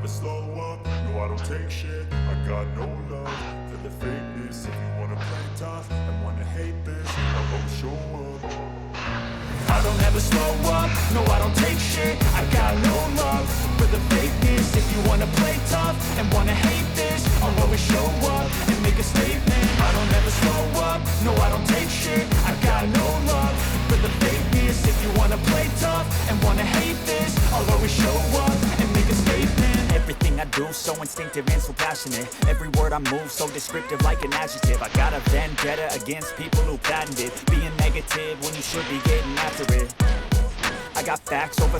slow up, no I don't take shit. I got no love for the fakeness. If you wanna play tough and wanna hate this, I'll always show up. I don't ever slow up, no I don't take shit. I got no love for the fakeness. If you wanna play tough and wanna hate this, I'll always show up and make a statement. I don't ever slow up, no I don't take shit. I got no love for the fakeness. If you wanna play tough and wanna hate this, I'll always show up and make a statement. Everything I do so instinctive and so passionate. Every word I move so descriptive like an adjective. I got a vendetta against people who patented being negative when you should be getting after it. I got facts over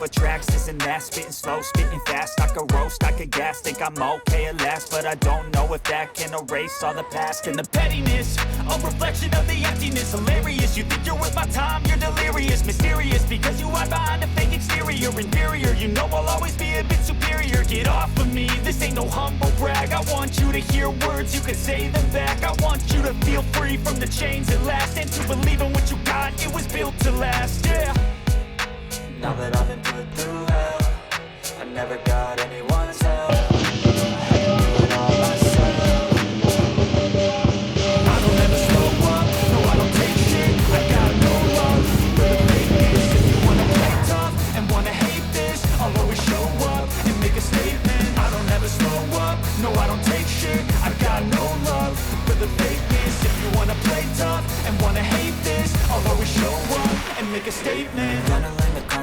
tracks, this and that. Spitting slow, spitting fast, I could roast, I could gas. Think I'm okay at last, but I don't know if that can erase all the past. And the pettiness, a reflection of the emptiness. Hilarious, you think you're worth my time, you're delirious. Mysterious, because you hide behind a fake exterior. Inferior, you know I'll always be a bit superior. Get off of me, this ain't no humble brag. I want you to hear words, you can say them back. I want you to feel free from the chains at last, and to believe in what you got, it was built to last, yeah. Now that I've been put through hell, I never got anyone's help. I had to do it all myself. I don't ever slow up, no I don't take shit. I got no love for the fakeness. If you wanna play tough and wanna hate this, I'll always show up and make a statement. I don't ever slow up, no I don't take shit. I got no love for the fakeness. If you wanna play tough and wanna hate this, I'll always show up and make a statement.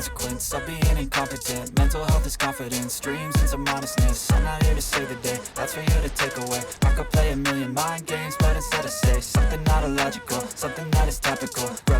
Consequence of being incompetent. Mental health is confidence, dreams and some honestness. I'm not here to save the day, that's for you to take away. I could play a million mind games, but instead I say something not illogical, something that is topical. Grab